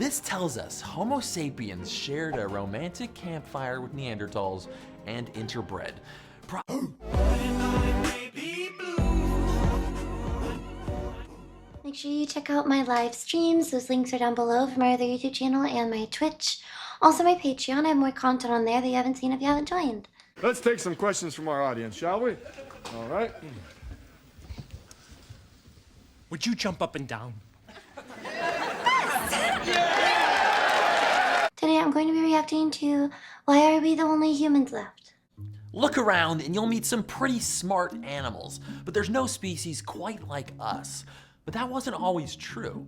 This tells us Homo sapiens shared a romantic campfire with Neanderthals and interbred. Make sure you check out my live streams. Those links are down below for my other YouTube channel and my Twitch. Also my Patreon. I have more content on there that you haven't seen if you haven't joined. Let's take some questions from our audience, shall we? All right. Would you jump up and down? Today I'm going to be reacting to Why Are We the Only Humans Left? Look around and you'll meet some pretty smart animals, but there's no species quite like us. But that wasn't always true.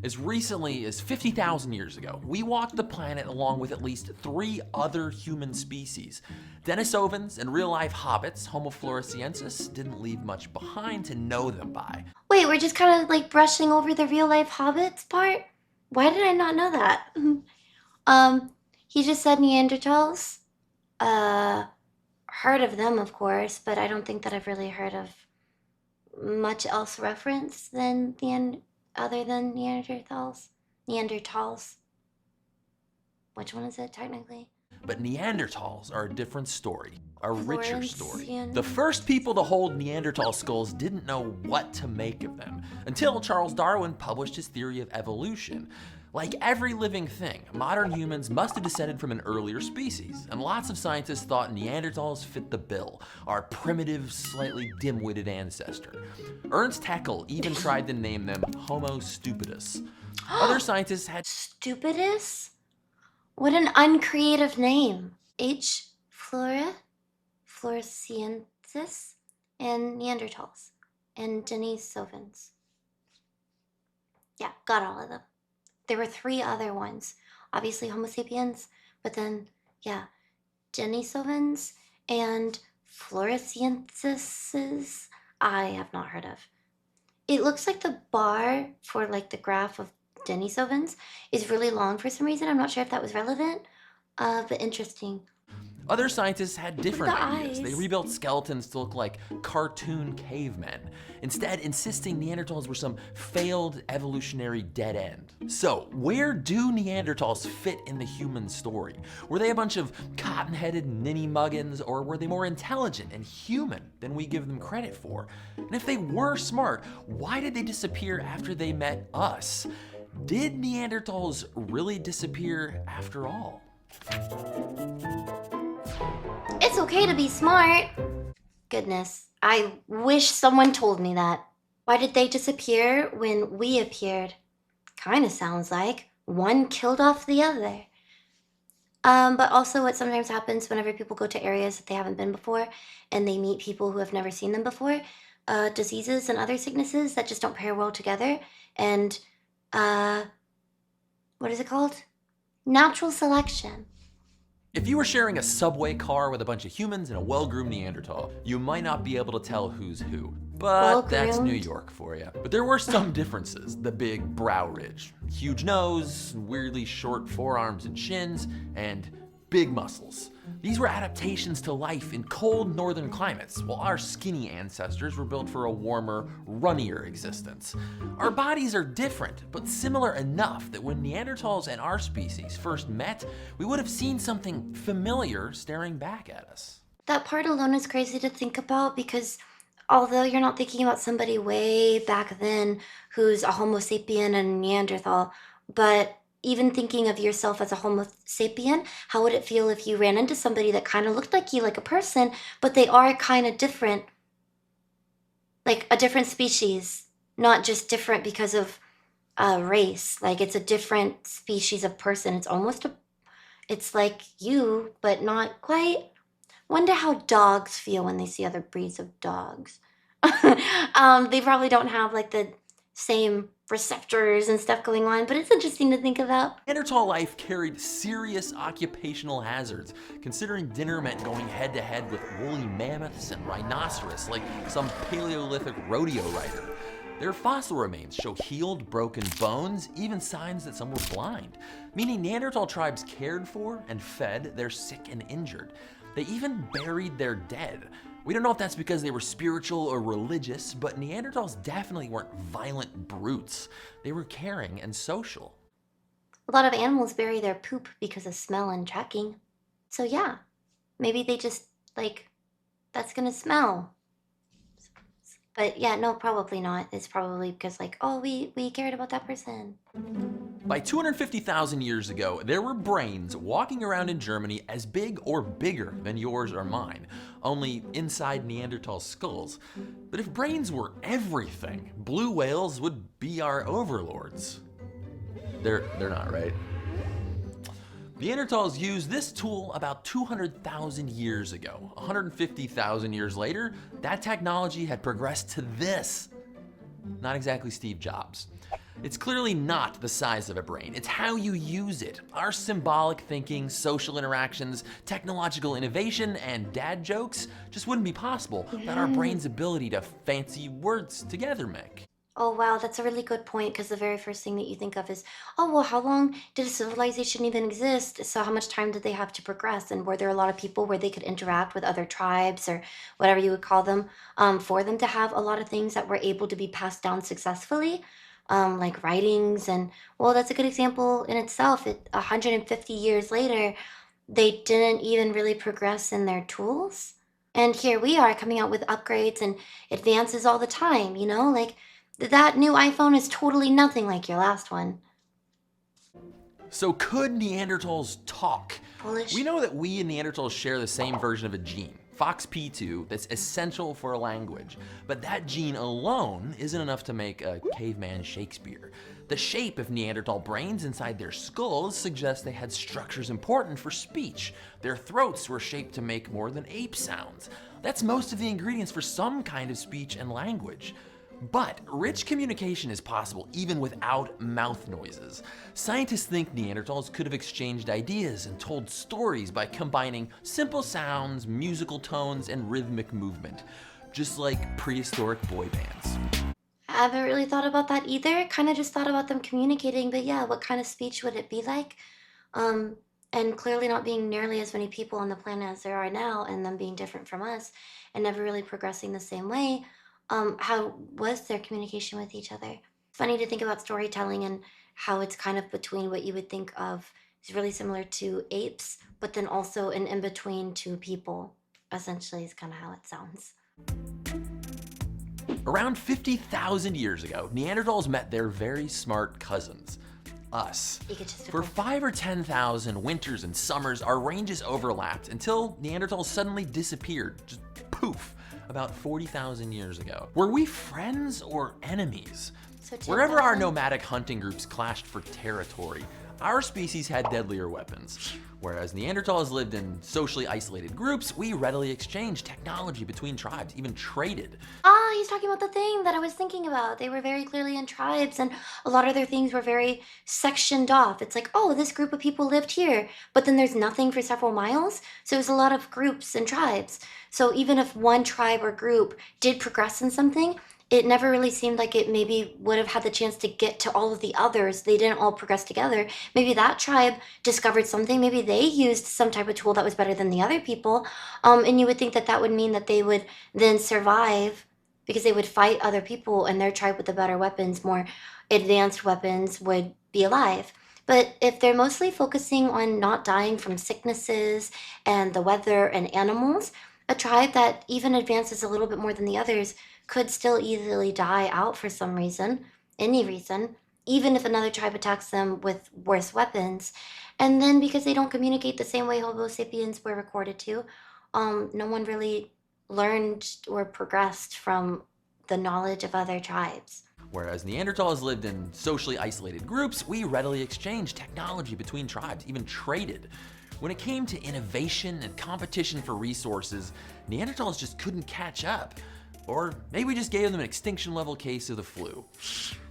As recently as 50,000 years ago, we walked the planet along with at least 3 other human species. Denisovans and real-life hobbits, Homo floresiensis, didn't leave much behind to know them by. Wait, we're just kind of like brushing over the real-life hobbits part? Why did I not know that? He just said Neanderthals. Heard of them, of course, but I don't think that I've really heard of much else referenced than other than Neanderthals. Which one is it technically? But Neanderthals are a different story, a richer story. Floresian. The first people to hold Neanderthal skulls didn't know what to make of them until Charles Darwin published his theory of evolution. Like every living thing, modern humans must have descended from an earlier species, and lots of scientists thought Neanderthals fit the bill, our primitive, slightly dim-witted ancestor. Ernst Haeckel even tried to name them Homo stupidus. Other scientists had Stupidus? What an uncreative name. H. floresiensis, and Neanderthals, and Denisovans. Yeah, got all of them. There were 3 other ones. Obviously Homo sapiens, but then, yeah, Denisovans and floresiensis, I have not heard of. It looks like the bar for like the graph of Denisovans is really long for some reason. I'm not sure if that was relevant, but interesting. Other scientists had different The ideas. eyes. They rebuilt skeletons to look like cartoon cavemen, instead insisting Neanderthals were some failed evolutionary dead end. So, where do Neanderthals fit in the human story? Were they a bunch of cotton-headed ninny-muggins, or were they more intelligent and human than we give them credit for? And if they were smart, why did they disappear after they met us? Did Neanderthals really disappear after all? It's okay to be smart. Goodness, I wish someone told me that. Why did they disappear when we appeared? Kinda sounds like one killed off the other. But also what sometimes happens whenever people go to areas that they haven't been before and they meet people who have never seen them before, diseases and other sicknesses that just don't pair well together, and what is it called? Natural selection. If you were sharing a subway car with a bunch of humans and a well-groomed Neanderthal, you might not be able to tell who's who. But that's New York for you. But there were some differences. The big brow ridge, huge nose, weirdly short forearms and shins, and big muscles. These were adaptations to life in cold northern climates, while our skinny ancestors were built for a warmer, runnier existence. Our bodies are different, but similar enough that when Neanderthals and our species first met, we would have seen something familiar staring back at us. That part alone is crazy to think about because although you're not thinking about somebody way back then who's a Homo sapien and a Neanderthal, but even thinking of yourself as a Homo sapien, how would it feel if you ran into somebody that kind of looked like you, like a person, but they are kind of different, like a different species, not just different because of race. Like it's a different species of person. It's like you, but not quite. Wonder how dogs feel when they see other breeds of dogs. They probably don't have like the same receptors and stuff going on, but it's interesting to think about. Neanderthal life carried serious occupational hazards, considering dinner meant going head-to-head with woolly mammoths and rhinoceros like some Paleolithic rodeo rider. Their fossil remains show healed, broken bones, even signs that some were blind, meaning Neanderthal tribes cared for and fed their sick and injured. They even buried their dead. We don't know if that's because they were spiritual or religious, but Neanderthals definitely weren't violent brutes. They were caring and social. A lot of animals bury their poop because of smell and tracking. So yeah, maybe they just, like, that's gonna smell. But yeah, no, probably not. It's probably because, like, oh, we cared about that person. By 250,000 years ago, there were brains walking around in Germany as big or bigger than yours or mine, only inside Neanderthal skulls. But if brains were everything, blue whales would be our overlords. They're not, right? Neanderthals used this tool about 200,000 years ago. 150,000 years later, that technology had progressed to this. Not exactly Steve Jobs. It's clearly not the size of a brain, it's how you use it. Our symbolic thinking, social interactions, technological innovation, and dad jokes just wouldn't be possible without our brain's ability to fancy words together make. Oh, wow, that's a really good point because the very first thing that you think of is, oh, well, how long did a civilization even exist? So, how much time did they have to progress? And were there a lot of people where they could interact with other tribes or whatever you would call them, for them to have a lot of things that were able to be passed down successfully, like writings? And, well, that's a good example in itself. 150 years later, they didn't even really progress in their tools. And here we are coming out with upgrades and advances all the time, like that new iPhone is totally nothing like your last one. So could Neanderthals talk? Polish. We know that we and Neanderthals share the same version of a gene, FOXP2, that's essential for a language. But that gene alone isn't enough to make a caveman Shakespeare. The shape of Neanderthal brains inside their skulls suggests they had structures important for speech. Their throats were shaped to make more than ape sounds. That's most of the ingredients for some kind of speech and language. But rich communication is possible even without mouth noises. Scientists think Neanderthals could have exchanged ideas and told stories by combining simple sounds, musical tones, and rhythmic movement, just like prehistoric boy bands. I haven't really thought about that either. Kind of just thought about them communicating, but yeah, what kind of speech would it be like? And clearly not being nearly as many people on the planet as there are now, and them being different from us, and never really progressing the same way. How was their communication with each other? Funny to think about storytelling and how it's kind of between what you would think of is really similar to apes, but then also an in between to people. Essentially, is kind of how it sounds. Around 50,000 years ago, Neanderthals met their very smart cousins, us. Egotistical. For 5 or 10,000 winters and summers, our ranges overlapped until Neanderthals suddenly disappeared, just poof, about 40,000 years ago. Were we friends or enemies? So Wherever our 10,000? nomadic hunting groups clashed for territory, our species had deadlier weapons. Whereas Neanderthals lived in socially isolated groups, we readily exchanged technology between tribes, even traded. Ah, he's talking about the thing that I was thinking about. They were very clearly in tribes, and a lot of their things were very sectioned off. It's like, oh, this group of people lived here, but then there's nothing for several miles. So it was a lot of groups and tribes. So even if one tribe or group did progress in something, it never really seemed like it maybe would have had the chance to get to all of the others. They didn't all progress together. Maybe that tribe discovered something. Maybe they used some type of tool that was better than the other people. And you would think that that would mean that they would then survive because they would fight other people, and their tribe with the better weapons, more advanced weapons, would be alive. But if they're mostly focusing on not dying from sicknesses and the weather and animals, a tribe that even advances a little bit more than the others could still easily die out for some reason, any reason, even if another tribe attacks them with worse weapons. And then because they don't communicate the same way Homo sapiens were recorded to, no one really learned or progressed from the knowledge of other tribes. Whereas Neanderthals lived in socially isolated groups, we readily exchanged technology between tribes, even traded. When it came to innovation and competition for resources, Neanderthals just couldn't catch up. Or maybe we just gave them an extinction level case of the flu.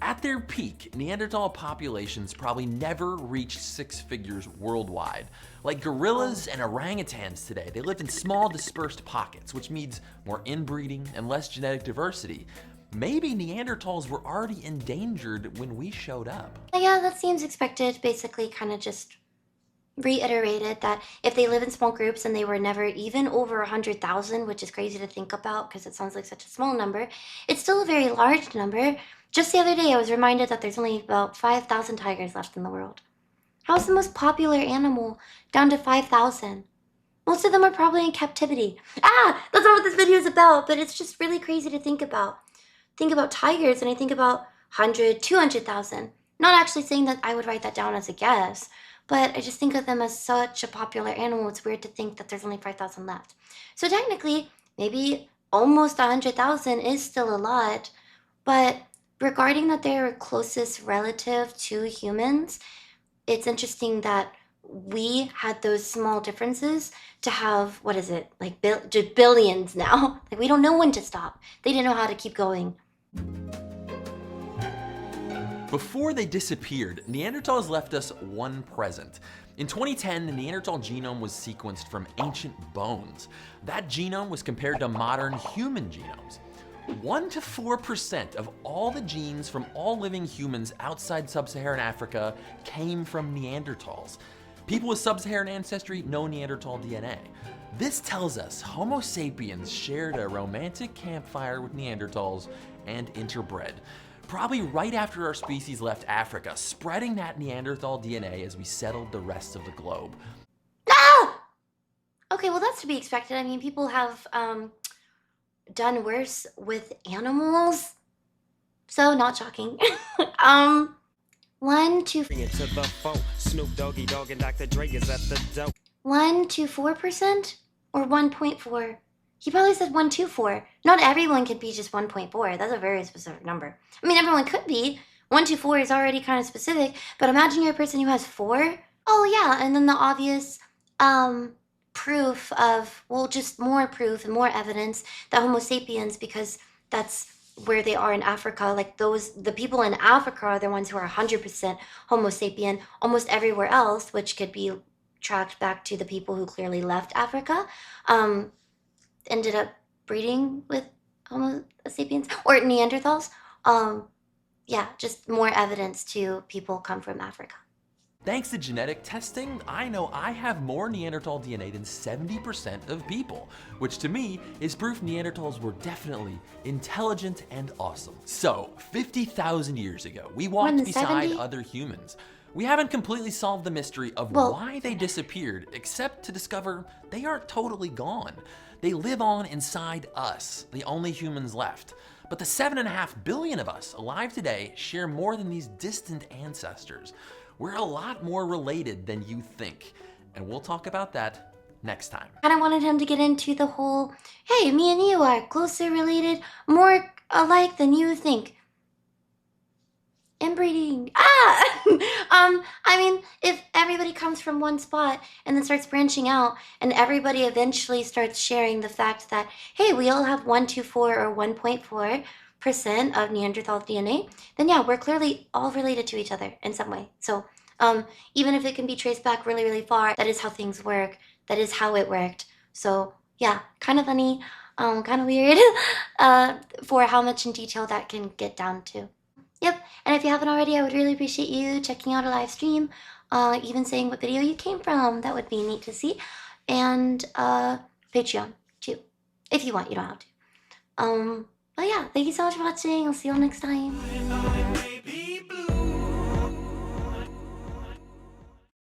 At their peak, Neanderthal populations probably never reached 6 figures worldwide. Like gorillas and orangutans today, they lived in small dispersed pockets, which means more inbreeding and less genetic diversity. Maybe Neanderthals were already endangered when we showed up. Yeah, that seems expected. Basically, kind of just reiterated that if they live in small groups and they were never even over 100,000, which is crazy to think about because it sounds like such a small number, it's still a very large number. Just the other day, I was reminded that there's only about 5,000 tigers left in the world. How's the most popular animal down to 5,000? Most of them are probably in captivity. That's not what this video is about, but it's just really crazy to think about. Think about tigers, and I think about 100, 200,000. Not actually saying that I would write that down as a guess, but I just think of them as such a popular animal. It's weird to think that there's only 5,000 left. So technically, maybe almost 100,000 is still a lot, but regarding that they're closest relative to humans, it's interesting that we had those small differences to have, what is it, like billions now. Like, we don't know when to stop. They didn't know how to keep going. Before they disappeared, Neanderthals left us one present. In 2010, the Neanderthal genome was sequenced from ancient bones. That genome was compared to modern human genomes. 1 to 4% of all the genes from all living humans outside sub-Saharan Africa came from Neanderthals. People with sub-Saharan ancestry know Neanderthal DNA. This tells us Homo sapiens shared a romantic campfire with Neanderthals and interbred. Probably right after our species left Africa, spreading that Neanderthal DNA as we settled the rest of the globe. Okay, well, that's to be expected. I mean, people have done worse with animals, so not shocking. 1 to 4% or 1.4. He probably said 124. Not everyone could be just 1.4. That's a very specific number. I mean, everyone could be. 124 is already kind of specific, but imagine you're a person who has 4. Oh yeah, and then the obvious proof of, well, just more proof and more evidence that Homo sapiens, because that's where they are in Africa, like the people in Africa are the ones who are 100% Homo sapien. Almost everywhere else, which could be tracked back to the people who clearly left Africa, ended up breeding with Homo sapiens or Neanderthals. Yeah, just more evidence to people come from Africa. Thanks to genetic testing, I know I have more Neanderthal DNA than 70% of people, which to me is proof Neanderthals were definitely intelligent and awesome. So, 50,000 years ago, we walked beside other humans. We haven't completely solved the mystery of why they disappeared, except to discover they aren't totally gone. They live on inside us, the only humans left. But the 7.5 billion of us alive today share more than these distant ancestors. We're a lot more related than you think, and we'll talk about that next time. And I wanted him to get into the whole, hey, me and you are closer related, more alike than you think. Inbreeding. I mean, if everybody comes from one spot and then starts branching out, and everybody eventually starts sharing the fact that, hey, we all have 124 or 1.4% of Neanderthal DNA, then yeah, we're clearly all related to each other in some way. So even if it can be traced back really, really far, that is how things work. That is how it worked. So yeah, kind of funny, kind of weird for how much in detail that can get down to. Yep, and if you haven't already, I would really appreciate you checking out a live stream, even saying what video you came from. That would be neat to see. And Patreon, too. If you want, you don't have to. But yeah, thank you so much for watching. I'll see you all next time.